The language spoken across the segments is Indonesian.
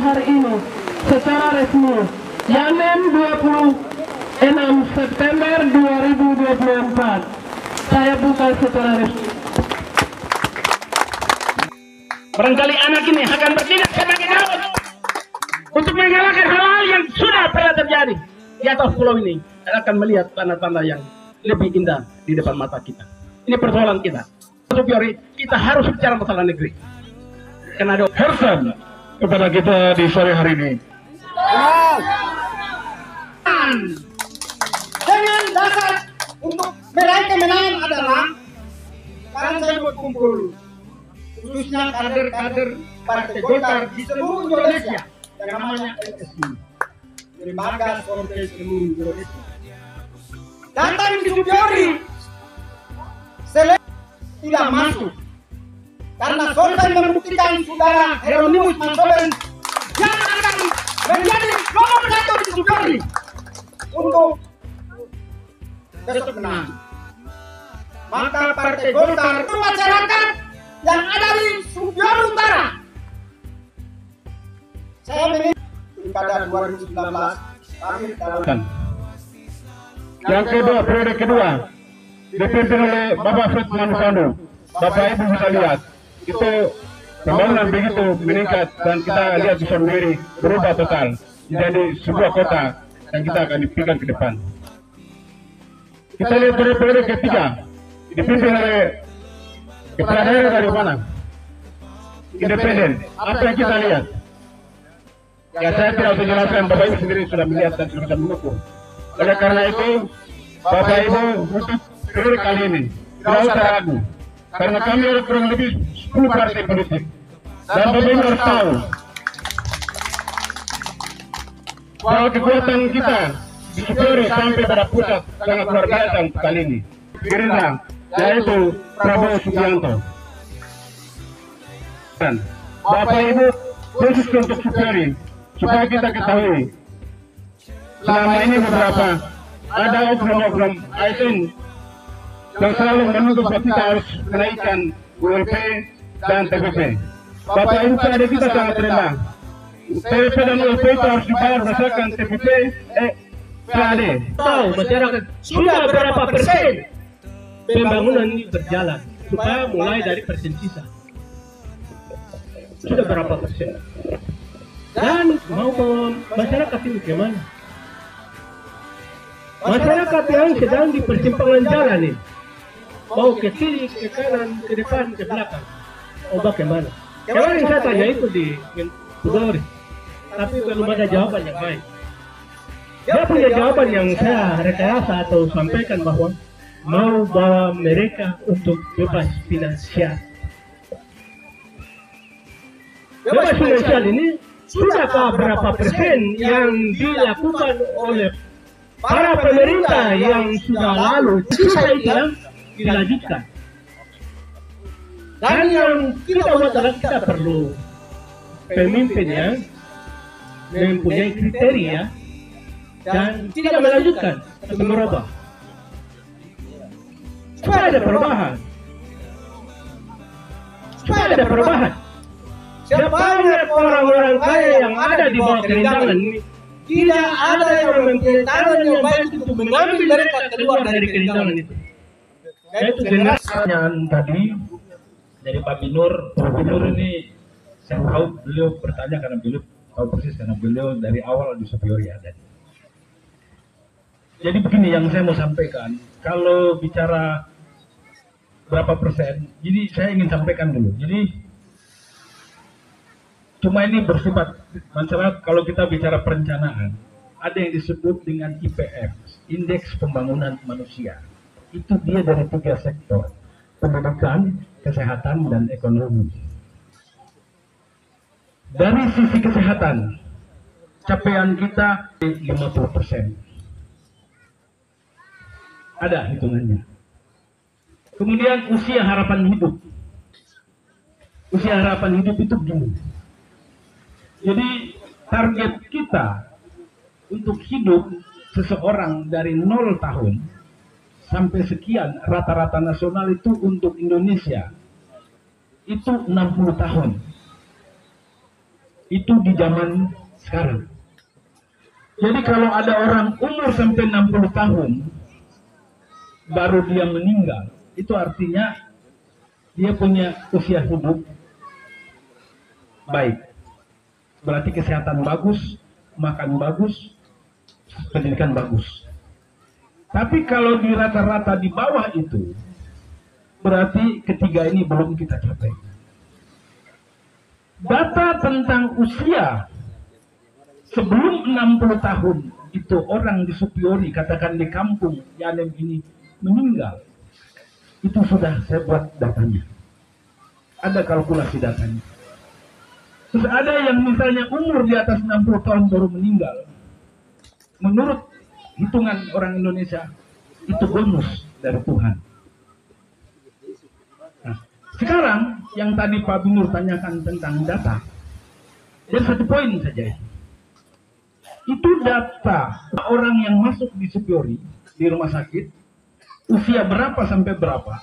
hari ini secara resmi Yanem 26 September 2024. Saya buka secara resmi. Barangkali anak ini akan bertindak sebagai daud untuk mengalahkan hal-hal yang sudah pernah terjadi di atas pulau ini, dan akan melihat tanda-tanda yang lebih indah di depan mata kita. Ini persoalan kita. Supyori, kita harus bicara masalah negeri. Karena ada Hersan kepada kita di sore hari ini. Dengan dasar untuk meraih kemenangan adalah karena saya berkumpul khususnya kader-kader Partai Golkar di seluruh Indonesia yang namanya LSI, lembaga survei seluruh Indonesia. Datang di Supyori tidak masuk karena survei membuktikan saudara Hieronymus Mansoben yang akan menjadi nomor 1 di Supyori untuk besok menang. Maka Partai Golkar itu masyarakat yang ada di Supyori Utara, saya memilih pada 2019 kami dalam Yang kedua, periode kedua dipimpin oleh Bapak Fred Manufando. Bapak Ibu bisa lihat itu pembangunan begitu meningkat, dan kita lihat di sendiri berubah total menjadi sebuah kota yang kita akan dipikirkan ke depan. Kita lihat periode ketiga dipimpin oleh kepala daerah dari mana? Independen. Apa yang kita lihat? Ya, saya tidak usah jelaskan, Bapak Ibu sendiri sudah melihat dan sudah mendukung. Oleh karena itu, Bapak Ibu untuk periode kali ini tidak usah ragu, karena kami ada kurang lebih 10 partai politik, dan Bapak Ibu harus tahu bahwa kekuatan kita di Supyori sampai pada pusat sangat luar biasa untuk kali ini. Gerindra, yaitu Prabowo Subianto. Dan Bapak Ibu khusus untuk Supyori, supaya kita ketahui, selama ini beberapa ada oknum-oknum ASN yang selalu menuntut bahwa kita harus menaikkan ULP dan TPP. Bapak Ibu, pada kita sangat rendah. TPP dan ULP itu harus dibayar berdasarkan TPP PAD. tahu masyarakat sudah berapa persen pembangunan ini berjalan, supaya mulai dari persen sisa sudah berapa persen, dan mau masyarakat ini gimana? Masyarakat yang sedang di persimpangan jalan ini, mau ke kiri, ke kanan, ke depan, ke belakang, bagaimana? Kemarin saya tanya itu di Supyori, tapi belum ada jawaban yang baik. Dia punya jawaban yang saya rekayasa atau sampaikan bahwa mau bawa mereka untuk bebas finansial. Bebas finansial ini sudahkah berapa persen yang dilakukan oleh para pemerintah yang sudah lalu? Sisa itu yang dilanjutkan. Dan yang kita buat adalah kita perlu pemimpin yang mempunyai kriteria dan tidak melanjutkan atau merubah. Supaya ada perubahan. Supaya ada perubahan. Banyak orang-orang kaya yang ada di bawah kerindangan ini, tidak ada yang mempunyai tangan yang baik untuk mengambil mereka keluar dari kerindangan itu. Yaitu dengan Pertanyaan tadi dari Pak Binur. Pak Binur ini saya tahu beliau bertanya karena beliau tahu persis, karena beliau dari awal di Supyori ada. Jadi begini yang saya mau sampaikan, kalau bicara berapa persen, jadi saya ingin sampaikan dulu. Jadi cuma ini bersifat masyarakat. Kalau kita bicara perencanaan, ada yang disebut dengan IPM, Indeks Pembangunan Manusia. Itu dia dari 3 sektor: pendidikan, kesehatan, dan ekonomi. Dari sisi kesehatan, capaian kita 50%. Ada hitungannya. Kemudian usia harapan hidup. Usia harapan hidup itu begini. Jadi target kita untuk hidup seseorang dari 0 tahun sampai sekian, rata-rata nasional itu untuk Indonesia itu 60 tahun. Itu di zaman sekarang. Jadi kalau ada orang umur sampai 60 tahun baru dia meninggal, itu artinya dia punya usia hidup baik. Berarti kesehatan bagus, makan bagus, pendidikan bagus. Tapi kalau di rata-rata di bawah itu, berarti ketiga ini belum kita capai. Data tentang usia sebelum 60 tahun itu orang di Supiori, katakan di kampung Yanem ini meninggal. Itu sudah saya buat datanya. Ada kalkulasi datanya. Terus ada yang misalnya umur di atas 60 tahun baru meninggal. Menurut hitungan orang Indonesia, itu bonus dari Tuhan. Nah, sekarang yang tadi Pak Binur tanyakan tentang data, dan satu poin saja. Itu data orang yang masuk di Supiori, di rumah sakit, usia berapa sampai berapa,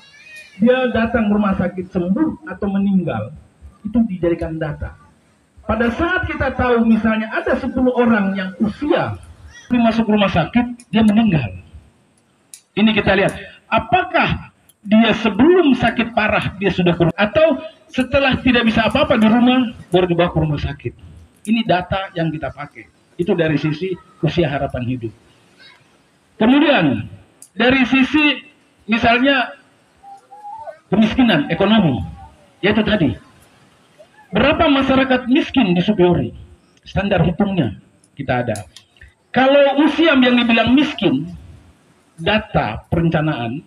dia datang rumah sakit sembuh atau meninggal, itu dijadikan data. Pada saat kita tahu misalnya ada 10 orang yang usia masuk rumah sakit, dia meninggal. Ini kita lihat, apakah dia sebelum sakit parah dia sudah ke rumah, atau setelah tidak bisa apa-apa di rumah baru dibawa ke rumah sakit. Ini data yang kita pakai. Itu dari sisi usia harapan hidup. Kemudian dari sisi misalnya kemiskinan ekonomi, yaitu tadi berapa masyarakat miskin di Supiori, standar hitungnya kita ada. Kalau usia yang dibilang miskin, data perencanaan,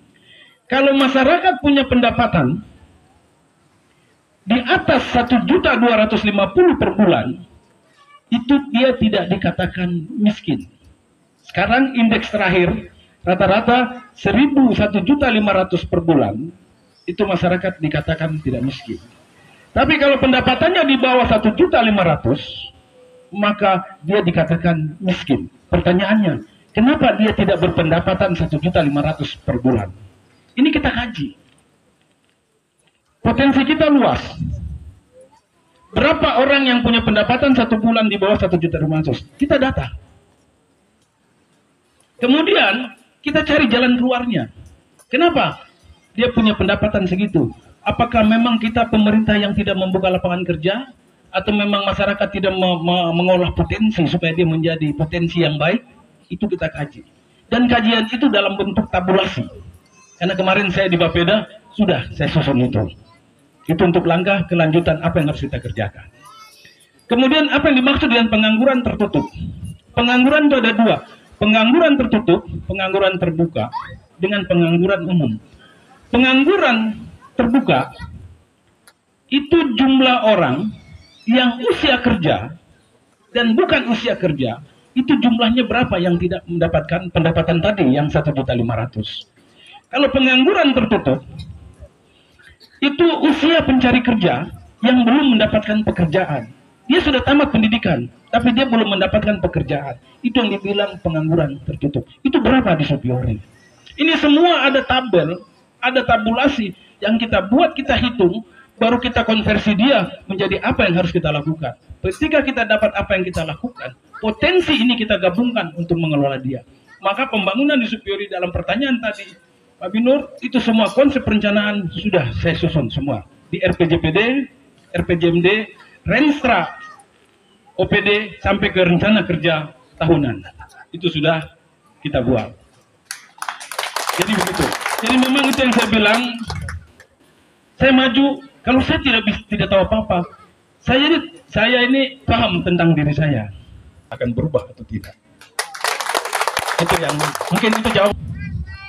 kalau masyarakat punya pendapatan di atas 1.250.000 per bulan, itu dia tidak dikatakan miskin. Sekarang indeks terakhir rata-rata 1.500.000 per bulan, itu masyarakat dikatakan tidak miskin. Tapi kalau pendapatannya di bawah 1.500.000, maka dia dikatakan miskin. Pertanyaannya, kenapa dia tidak berpendapatan 1.500.000 per bulan? Ini kita kaji. Potensi kita luas. Berapa orang yang punya pendapatan 1 bulan di bawah 1.500.000? Kita data. Kemudian kita cari jalan keluarnya. Kenapa dia punya pendapatan segitu? Apakah memang kita pemerintah yang tidak membuka lapangan kerja? Atau memang masyarakat tidak mengolah potensi supaya dia menjadi potensi yang baik? Itu kita kaji. Dan kajian itu dalam bentuk tabulasi. Karena kemarin saya di Bapeda, sudah saya susun itu. Itu untuk langkah kelanjutan apa yang harus kita kerjakan. Kemudian apa yang dimaksud dengan pengangguran tertutup? Pengangguran itu ada dua. Pengangguran tertutup, pengangguran terbuka, dengan pengangguran umum. Pengangguran terbuka, itu jumlah orang yang usia kerja dan bukan usia kerja, itu jumlahnya berapa yang tidak mendapatkan pendapatan tadi yang 1.500.000. Kalau pengangguran tertutup, itu usia pencari kerja yang belum mendapatkan pekerjaan. Dia sudah tamat pendidikan, tapi dia belum mendapatkan pekerjaan. Itu yang dibilang pengangguran tertutup. Itu berapa di Supiori? Ini semua ada tabel, ada tabulasi yang kita buat, kita hitung, baru kita konversi dia menjadi apa yang harus kita lakukan. Ketika kita dapat apa yang kita lakukan, potensi ini kita gabungkan untuk mengelola dia. Maka pembangunan di Supiori dalam pertanyaan tadi, Pak Binur, itu semua konsep perencanaan sudah saya susun semua. Di RPJPD, RPJMD, Renstra, OPD, sampai ke rencana kerja tahunan. Itu sudah kita buat. Jadi begitu. Jadi memang itu yang saya bilang, saya maju, kalau saya tidak tahu apa-apa, saya ini paham tentang diri saya. Akan berubah atau tidak. Itu yang mungkin itu jawab.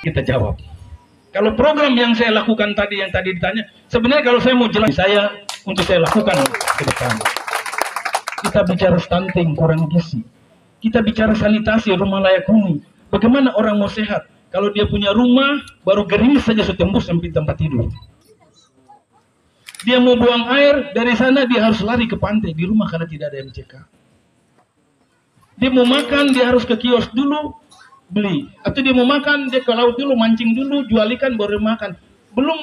Kita jawab. Kalau program yang saya lakukan tadi, yang tadi ditanya, sebenarnya kalau saya mau jelas saya, untuk saya lakukan ke depan. Kita bicara stunting, kurang gizi. Kita bicara sanitasi, rumah layak huni. Bagaimana orang mau sehat? Kalau dia punya rumah, baru gerimis saja setembus sampai tempat tidur. Dia mau buang air, dari sana dia harus lari ke pantai, di rumah karena tidak ada MCK. Dia mau makan, dia harus ke kios dulu, beli. Atau dia mau makan, dia ke laut dulu, mancing dulu, jual ikan, baru makan.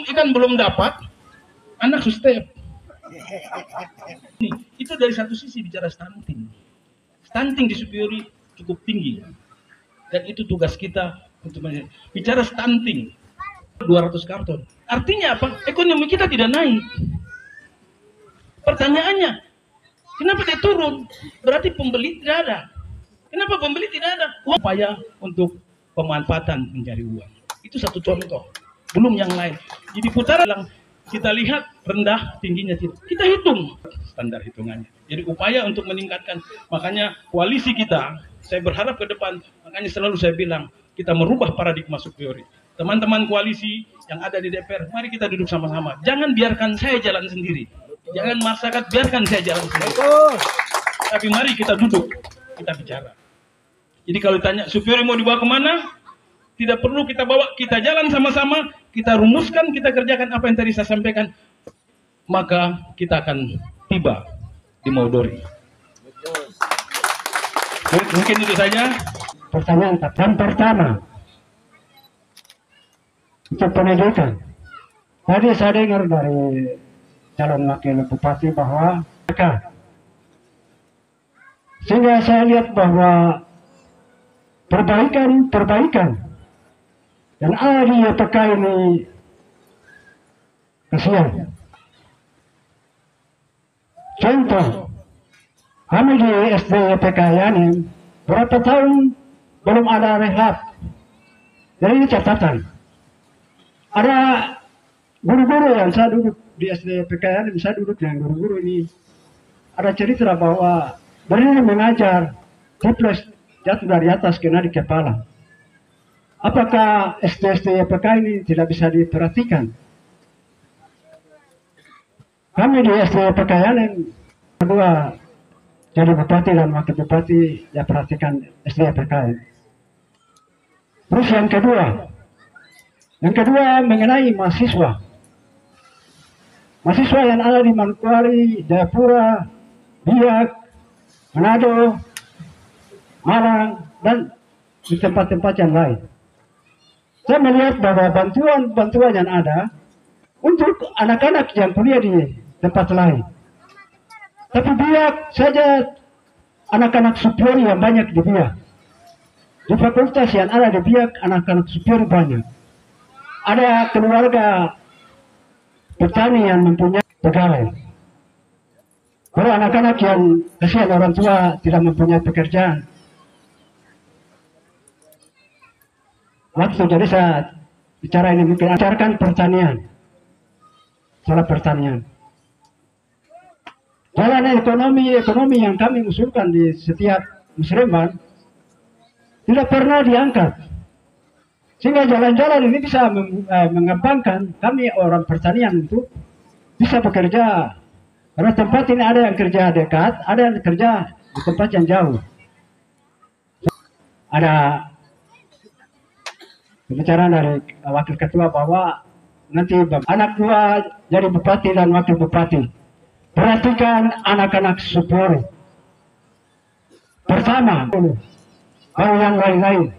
Ikan belum dapat, anak sustep. Itu dari satu sisi bicara stunting. Stunting di Superiori cukup tinggi. Dan itu tugas kita untuk bicara stunting. 200 karton. Artinya apa? Ekonomi kita tidak naik. Pertanyaannya, kenapa dia turun? Berarti pembeli tidak ada. Kenapa pembeli tidak ada? Upaya untuk pemanfaatan mencari uang. Itu satu contoh. Belum yang lain. Jadi putaran kita lihat rendah, tingginya kita hitung standar hitungannya. Jadi upaya untuk meningkatkan, makanya koalisi kita, saya berharap ke depan, makanya selalu saya bilang, kita merubah paradigma Superiori. Teman-teman koalisi yang ada di DPR, mari kita duduk sama-sama. Jangan biarkan saya jalan sendiri. Jangan masyarakat biarkan saya jalan sendiri. Tapi mari kita duduk, kita bicara. Jadi kalau ditanya Superiori mau dibawa kemana? Tidak perlu kita bawa, kita jalan sama-sama, kita rumuskan, kita kerjakan apa yang tadi saya sampaikan, maka kita akan tiba di Maudori. Mungkin itu saja. Pertanyaan yang pertama untuk pendidikan. Tadi saya dengar dari calon wakil bupati bahwa sehingga saya lihat bahwa perbaikan dan ada di YPK ini kasihan. Contoh, kami di SD YPK ini berapa tahun belum ada rehab. Jadi ini catatan. Ada guru-guru yang saya duduk di SD YPK ini, saya duduk dengan guru-guru ini. Ada cerita bahwa berdiri mengajar, toples jatuh dari atas kena di kepala. Apakah SD YPK ini tidak bisa diperhatikan? Kami di SD YPK ini kedua jadi bupati dan wakil bupati ya perhatikan SD YPK ini. Terus yang kedua mengenai mahasiswa. Mahasiswa yang ada di Manokwari, Jayapura, Biak, Manado, Malang dan di tempat-tempat yang lain. Saya melihat bahwa bantuan yang ada untuk anak-anak yang kuliah di tempat lain. Tapi Biak saja anak-anak Superiori yang banyak di Biak. Di fakultas yang ada di Biak anak-anak Superiori banyak. Ada keluarga petani yang mempunyai pegawai. Kalau anak-anak yang kasihan orang tua tidak mempunyai pekerjaan. Waktu jadi saya bicara ini mungkin ajarkan pertanian, salah pertanian. Jalan ekonomi yang kami usulkan di setiap musliman tidak pernah diangkat, sehingga jalan-jalan ini bisa mengembangkan kami orang pertanian untuk bisa bekerja. Karena tempat ini ada yang kerja dekat, ada yang kerja di tempat yang jauh. Ada pembicaraan dari wakil ketua bahwa nanti anak dua jadi bupati dan wakil bupati. Perhatikan anak-anak Superiori. Pertama, baru yang lain-lain.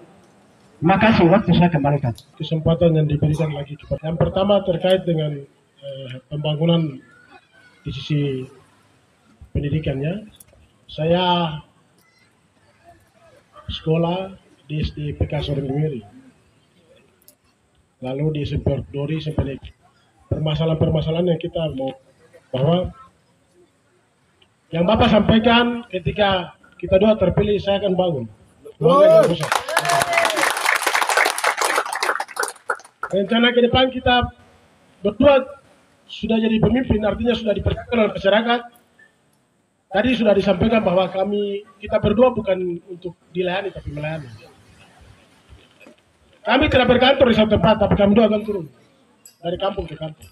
Terima kasih, waktu saya kembalikan. Kesempatan yang diberikan lagi cepat. Yang pertama terkait dengan pembangunan di sisi pendidikannya. Saya sekolah di SD PK Sorongwiri. Lalu di Superiori sampai permasalahan-permasalahan yang kita mau bahwa yang Bapak sampaikan ketika kita dua terpilih saya akan bangun. Rencana ke depan kita berdua sudah jadi pemimpin, artinya sudah dipercaya oleh masyarakat. Tadi sudah disampaikan bahwa kita berdua bukan untuk dilayani tapi melayani. Kami tidak berkantor di satu tempat, tapi kami dua akan turun dari kampung ke kampung.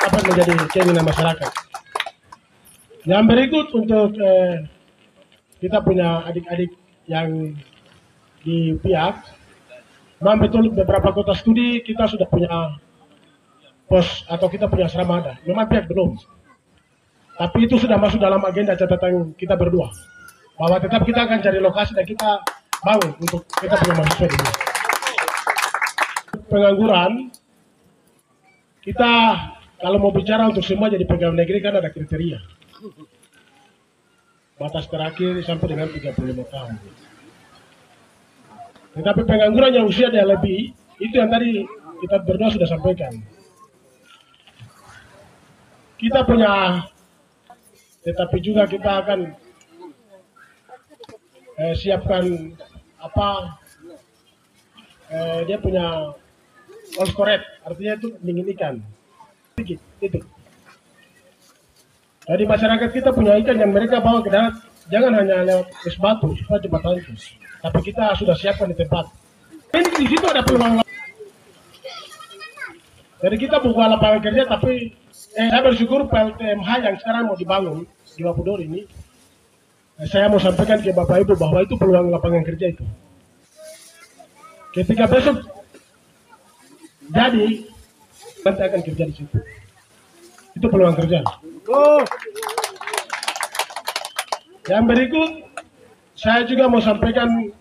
Apa menjadi keinginan masyarakat? Yang berikut untuk kita punya adik-adik yang di Biak, memang betul beberapa kota studi kita sudah punya pos atau kita punya asrama ada. Memang Biak belum. Tapi itu sudah masuk dalam agenda catatan kita berdua. Bahwa tetap kita akan cari lokasi dan kita bangun untuk kita punya mahasiswa di sini. Pengangguran, kita kalau mau bicara untuk semua jadi pegawai negeri kan ada kriteria. Batas terakhir sampai dengan 35 tahun. Tetapi pengangguran yang usia dia lebih, itu yang tadi kita berdua sudah sampaikan. Kita punya, tetapi juga kita akan siapkan apa, dia punya all storage, artinya itu dingin ikan. Itu. Jadi masyarakat kita punya ikan yang mereka bawa ke darat, jangan hanya lewat es batu supaya cepat tangkis, tapi kita sudah siapkan di tempat. Ini di situ ada peluang. Jadi kita buka lapangan kerja, tapi saya bersyukur PLTMH yang sekarang mau dibangun di Mapudori ini, saya mau sampaikan ke Bapak Ibu bahwa itu peluang lapangan kerja itu. Ketika besok jadi, nanti akan kerja di situ. Itu peluang kerja. Yang berikut, saya juga mau sampaikan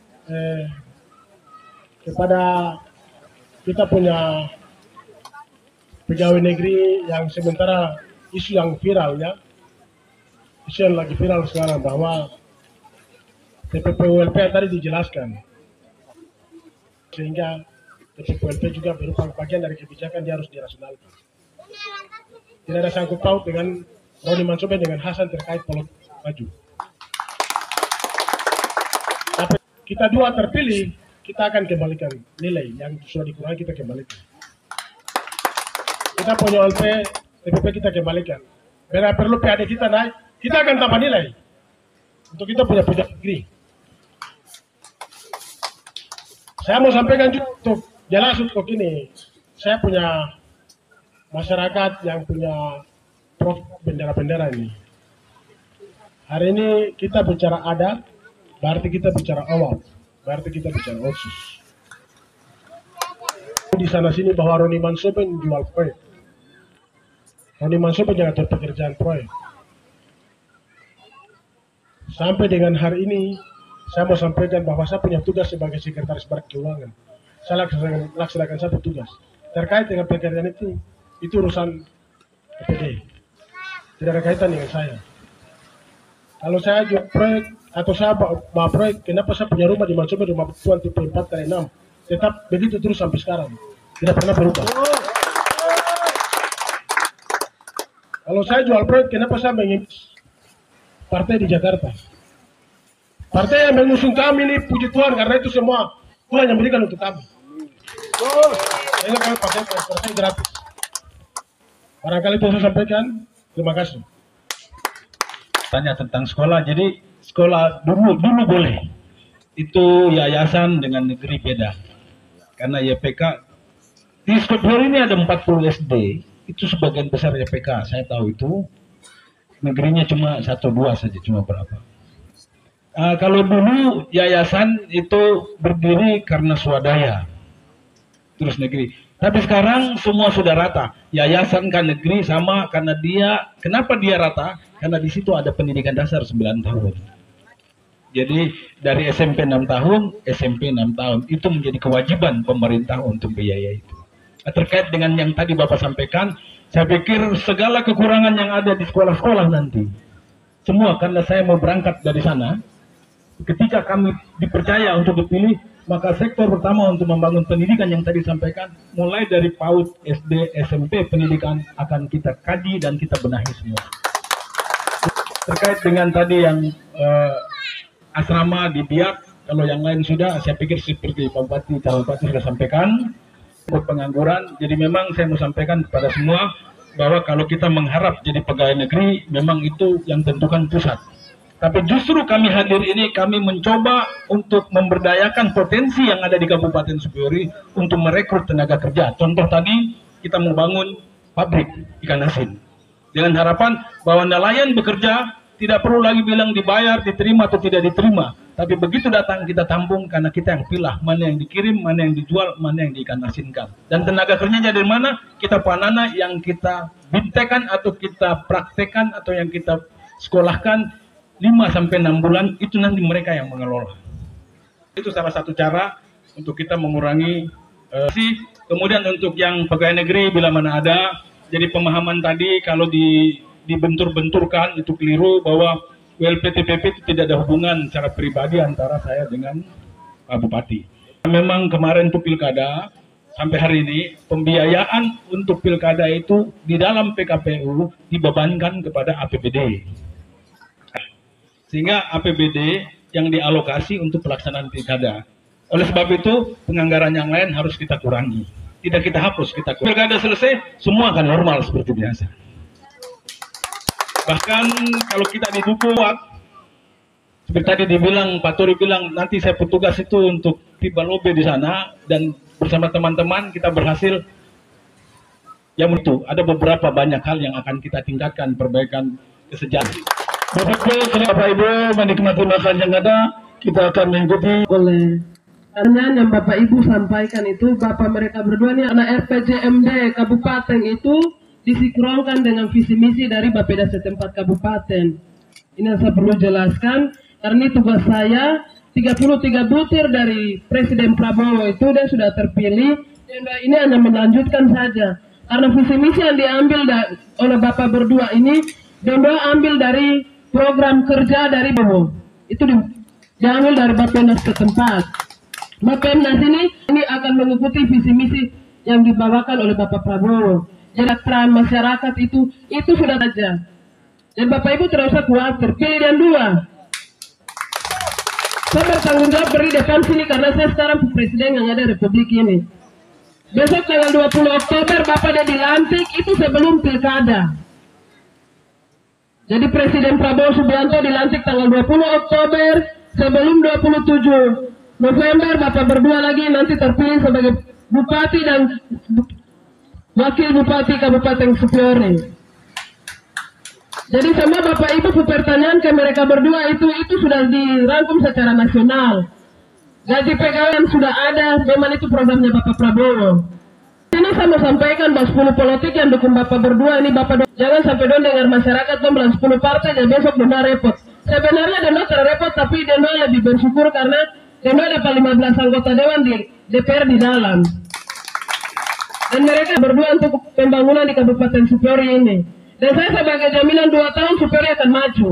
kepada kita punya pegawai negeri yang sementara isu yang viral ya, isu yang lagi viral sekarang bahwa TPP ULP tadi dijelaskan, sehingga TPP ULP juga berupa bagian dari kebijakan dia harus dirasionalkan. Tidak ada sangkut paut dengan Roni Mansobe dengan Hasan terkait polot maju. Tapi kita dua terpilih, kita akan kembalikan nilai yang sudah dikurangi, kita kembalikan. Kita punya LP, TPP kita kembalikan. Bila perlu PAD kita naik, kita akan tambah nilai. Untuk kita punya pegawai negeri. Saya mau sampaikan juga untuk jelas untuk ini. Saya punya masyarakat yang punya bendera-bendera ini. Hari ini kita bicara adat, berarti kita bicara awal, berarti kita bicara otsus. Di sana sini bahwa Roni Mansobe menjual proyek. Roni Mansobe jangan pekerjaan proyek. Sampai dengan hari ini, saya mau sampaikan bahwa saya punya tugas sebagai sekretaris Barat Keuangan. Saya laksanakan satu tugas terkait dengan pekerjaan itu urusan PPD, tidak ada kaitan dengan saya. Kalau saya jual proyek atau saya bawa proyek, kenapa saya punya rumah di Mansobe, rumah tuan tipe 4x6, tetap begitu terus sampai sekarang, tidak pernah berubah. Kalau saya jual proyek, kenapa saya mengikut partai di Jakarta? Partai yang mengusung kami ini, puji Tuhan, karena itu semua Tuhan yang berikan untuk kami. Ini kami partai gratis. Barangkali itu saya sampaikan. Terima kasih. Tanya tentang sekolah, jadi sekolah dulu boleh. Itu yayasan dengan negeri beda. Karena YPK, di sekolah ini ada 40 SD. Itu sebagian besar YPK, saya tahu itu. Negerinya cuma 1-2 saja, cuma berapa. Kalau dulu yayasan itu berdiri karena swadaya, terus negeri. Tapi sekarang semua sudah rata. Yayasan kan negeri sama, karena kenapa dia rata? Karena di situ ada pendidikan dasar 9 tahun. Jadi dari SMP 6 tahun, SMP 6 tahun. Itu menjadi kewajiban pemerintah untuk biaya itu. Terkait dengan yang tadi Bapak sampaikan, saya pikir segala kekurangan yang ada di sekolah-sekolah nanti, semua karena saya mau berangkat dari sana, ketika kami dipercaya untuk dipilih, maka sektor pertama untuk membangun pendidikan yang tadi sampaikan, mulai dari PAUD, SD, SMP, pendidikan akan kita kaji dan kita benahi semua. Terkait dengan tadi yang asrama di Biak, kalau yang lain sudah, saya pikir seperti Pak Bupati, Calon Bupati sudah sampaikan, untuk pengangguran. Jadi memang saya mau sampaikan kepada semua, bahwa kalau kita mengharap jadi pegawai negeri, memang itu yang tentukan pusat. Tapi justru kami hadir ini, kami mencoba untuk memberdayakan potensi yang ada di Kabupaten Supyori untuk merekrut tenaga kerja. Contoh tadi, kita membangun pabrik ikan asin. Dengan harapan bahwa nelayan bekerja, tidak perlu lagi bilang dibayar, diterima atau tidak diterima. Tapi begitu datang kita tampung, karena kita yang pilah mana yang dikirim, mana yang dijual, mana yang diikan asinkan. Dan tenaga kerjanya dari mana? Kita panana yang kita bintekan atau kita praktekan atau yang kita sekolahkan 5-6 bulan, itu nanti mereka yang mengelola. Itu salah satu cara untuk kita mengurangi Kemudian untuk yang pegawai negeri bila mana ada, jadi pemahaman tadi kalau di dibentur-benturkan itu keliru bahwa WLPTPP itu tidak ada hubungan secara pribadi antara saya dengan Pak Bupati. Memang kemarin untuk pilkada sampai hari ini pembiayaan untuk pilkada itu di dalam PKPU dibebankan kepada APBD. Sehingga APBD yang dialokasi untuk pelaksanaan pilkada. Oleh sebab itu penganggaran yang lain harus kita kurangi. Tidak kita hapus, kita kurangi. Pilkada selesai, semua akan normal seperti biasa. Bahkan kalau kita didukung, seperti tadi dibilang, Pak Tori bilang, nanti saya petugas itu untuk tiba lobe di sana, dan bersama teman-teman kita berhasil. Yang itu, ada beberapa banyak hal yang akan kita tingkatkan perbaikan kesejahteraan. Bapak Ibu menikmati makan yang ada, kita akan mengikuti oleh karena yang Bapak Ibu sampaikan itu, Bapak mereka berdua ini anak RPJMD Kabupaten itu disinkronkan dengan visi misi dari Bapeda setempat Kabupaten. Ini yang saya perlu jelaskan, karena ini tugas saya. 33 butir dari Presiden Prabowo itu dia sudah terpilih, dan ini hanya melanjutkan saja. Karena visi misi yang diambil oleh Bapak berdua ini, dan dia ambil dari program kerja dari Prabowo. Itu diambil dari Bappenas setempat. Bappenas ini akan mengikuti visi misi yang dibawakan oleh Bapak Prabowo. Jadi peran masyarakat itu sudah saja. Dan Bapak Ibu tidak usah khawatir, pilih yang dua. Saya bertanggung jawab beri depan sini karena saya sekarang presiden yang ada Republik ini. Besok tanggal 20 Oktober Bapak dia dilantik, itu sebelum pilkada. Jadi Presiden Prabowo Subianto dilantik tanggal 20 Oktober, sebelum 27 November Bapak berdua lagi nanti terpilih sebagai Bupati dan Wakil Bupati Kabupaten Supiori. Jadi semua Bapak Ibu pertanyaan ke mereka berdua itu sudah dirangkum secara nasional. Gaji pegawai sudah ada, memang itu programnya Bapak Prabowo. Ini saya mau sampaikan bahwa 10 politik yang dukung Bapak berdua ini jangan sampai don dengar masyarakat bilang 10 partai dan besok Dona repot. Sebenarnya Dona repot, tapi Dona lebih bersyukur karena Dona dapat 15 anggota dewan di DPR di dalam. Dan mereka berdua untuk pembangunan di Kabupaten Supiori ini. Dan saya sebagai jaminan 2 tahun Supiori akan maju.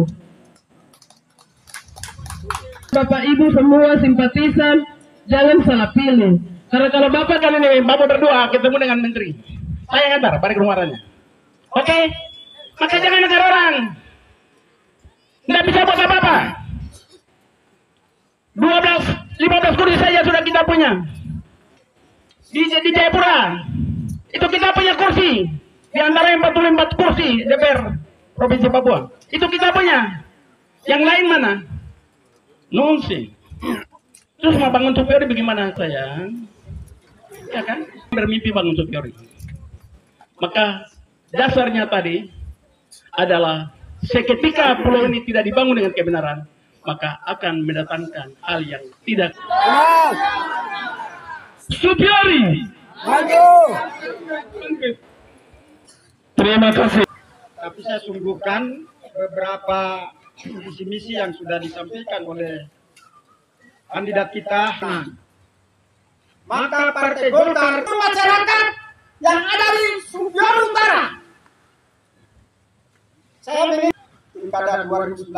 Bapak Ibu semua simpatisan, jangan salah pilih. Karena kalau Bapak kali ini, Bapak berdua ketemu dengan Menteri, saya antar balik rumahannya. Oke? Maka jangan negara orang. Nggak bisa buat apa-apa. 15 kursi saja sudah kita punya. Di Jayapura, itu kita punya kursi. Di antara 44 kursi DPR Provinsi Papua. Itu kita punya. Yang lain mana? Nonsense. Terus mau bangun Supiori bagaimana sayang? Ya kan? Bermimpi bangun Supiori. Maka dasarnya tadi adalah seketika pulau ini tidak dibangun dengan kebenaran, maka akan mendatangkan hal yang tidak. Supiori. Maju. terima kasih. Tapi saya sungguhkan beberapa visi misi yang sudah disampaikan oleh kandidat kita. Maka Partai Golkar itu masyarakat yang ada di Supiori Utara. Saya memilih pada 2019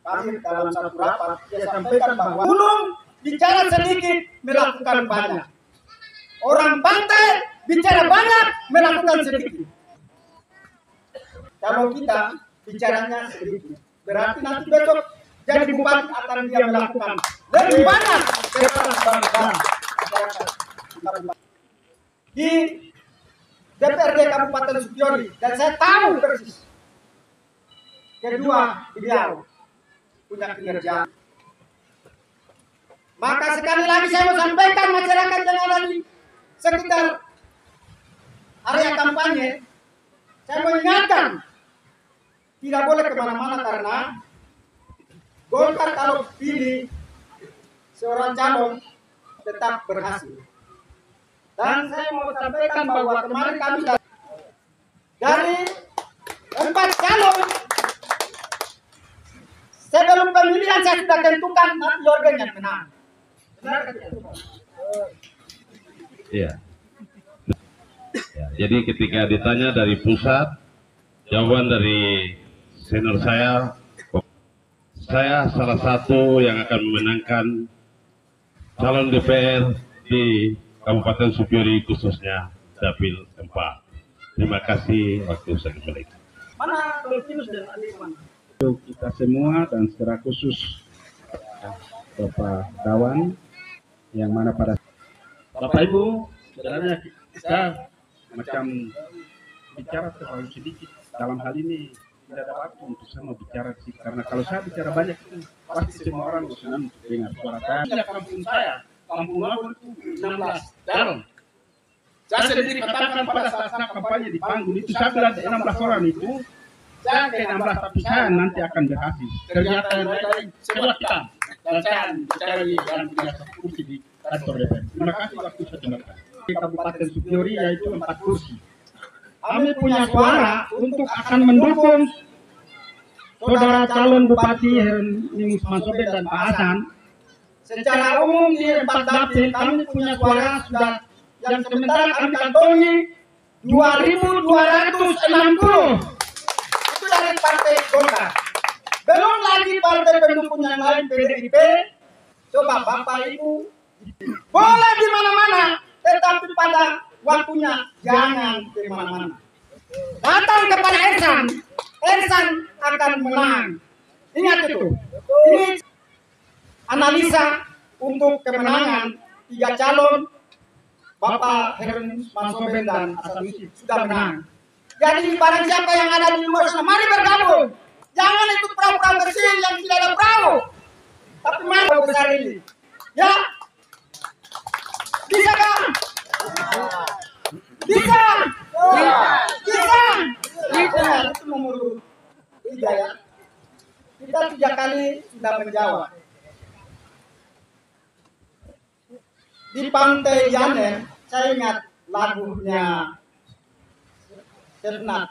kami dalam satu rapat saya sampaikan bahwa gunung bicara sedikit melakukan banyak. Orang pantai bicara banyak melakukan sedikit. Kalau kita bicaranya sedikit, berarti nanti besok jadi bupati akan dia melakukan lebih banyak daripada bangsa di DPRD Kabupaten Supiori, dan saya tahu persis. Kedua, beliau punya kinerja. Maka sekali lagi saya mau sampaikan masyarakat yang ada di sekitar area kampanye, saya mau ingatkan, tidak boleh kemana-mana karena Golkar kalau pilih seorang calon tetap berhasil. Dan saya mau sampaikan bahwa kemarin kami dari 4 calon sebelum pemilihan saya sudah tentukan nanti organ yang menang. Benar tidak? Iya. Ya, jadi ketika ditanya dari pusat, jawaban dari senior saya salah satu yang akan memenangkan calon DPR di Kabupaten Supyori, khususnya Dapil 4. Terima kasih, waktu saya kembali. Mana Dolfinus dan Andi mana? Untuk kita semua dan secara khusus Bapak Dawan yang mana pada Bapak Ibu, sebenarnya kita macam bicara terlalu sedikit dalam hal ini, tidak ada waktu untuk saya mau bicara sih, karena kalau saya bicara banyak itu pasti semua orang bosan untuk dengar suara saya. Kampung saya, kampung Lampung itu 16 dalam. Saya sendiri katakan pada saat kampanye di panggung itu, saya bilang 16 orang itu, saya ke 16 tapi saya nanti akan berhasil. Ternyata yang lain sebelah kita, dan saya bicara di dalam 31 kursi di kantor DPR. Terima kasih waktu saya dengarkan. Di Kabupaten Supyori yaitu 4 kursi. Kami punya suara untuk akan mendukung saudara calon Bupati Hieronymus Mansoben dan Pak Hasan. Secara umum di 4 dapil kami punya suara sudah yang sementara kami kantongi 2.260. Itu dari Partai Golkar. Belum lagi partai pendukung yang lain PDIP. Coba Bapak Ibu boleh di mana-mana, tetapi pada waktunya jangan ke mana-mana. Datang kepada Ersan akan menang. Ingat itu. Ini analisa untuk kemenangan 3 calon Bapak Hieronymus Mansoben dan Hasan Yusuf sudah menang. Jadi barang siapa yang ada di luar sana, mari bergabung. Jangan ikut perahu-perahu kecil yang tidak ada perahu. Tapi mari perahu besar ini. Ya, bisa kan? Bisa. Bisa. Itu nomor 3 ya. Kita 3 kali sudah menjawab. Di Pantai Yanen, saya ingat lagunya Setnat,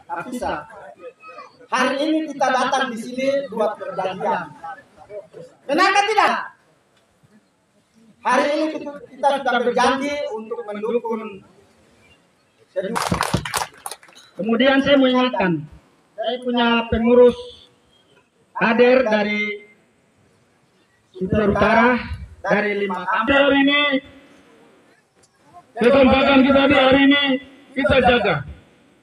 Apisa. Hari ini kita datang di sini buat perjanjian. Kenapa tidak? Hari ini kita sudah berjanji untuk mendukung. Kemudian saya mengingatkan, saya punya pengurus kader dari Supyori Utara dari 5 kampung. Hari ini kesempatan kita di hari ini kita jaga.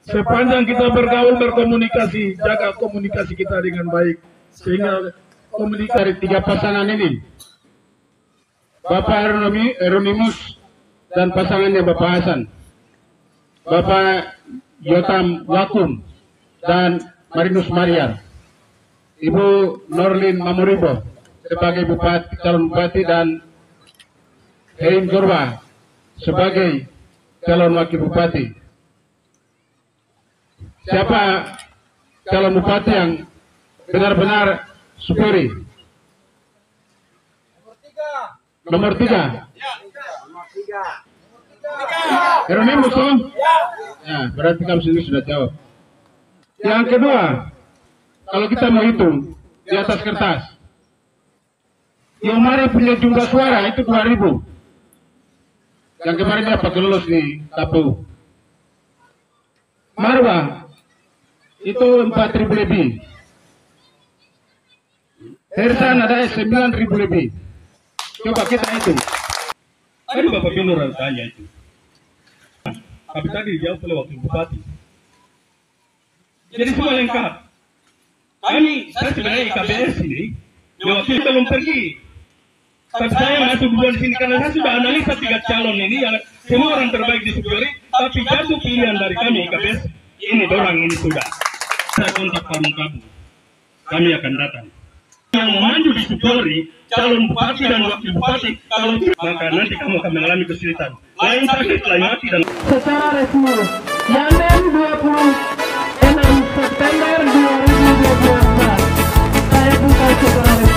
Sepanjang kita bergaul berkomunikasi, jaga komunikasi kita dengan baik sehingga komunikasi 3 pasangan ini, Bapak Hieronymus dan pasangannya Bapak Hasan, Bapak Yotam Wakum dan Marinus Mariar, Ibu Norlin Mamuribo sebagai Bupati, calon Bupati, dan Herim Zorba sebagai calon Wakil Bupati. Siapa calon Bupati yang benar-benar Supyori? Nomor 3. Hieronymus toh? Ya, berarti kamu sendiri sudah jawab. Yang kedua, kalau kita mau hitung di atas kertas, yang kemarin punya jumlah suara itu 2.000. Yang kemarin dapat lulus di KPU. Marwah itu 4.000 lebih. Hersan ada 9.000 lebih. Coba kita hitung. tadi Bapak Binur tanya itu. Tapi tadi dijawab oleh Wakil Bupati. Jadi semua lengkap. Saya sebenarnya IKBS ini, wakil belum pergi. Tapi saya masuk duluan di sini karena saya sudah analisa 3 calon ini yang semua orang terbaik di Supyori, tapi jatuh pilihan dari kami IKBS. Ini orang ini sudah. Saya kontak Pak Mukabu. Kami akan datang. Yang maju di Supyori, calon bupati dan wakil bupati, kalau tidak, maka nanti kamu akan mengalami kesulitan. Lain sakit, lain mati dan secara resmi Yanen 26 September 2024 saya buka secara resmi.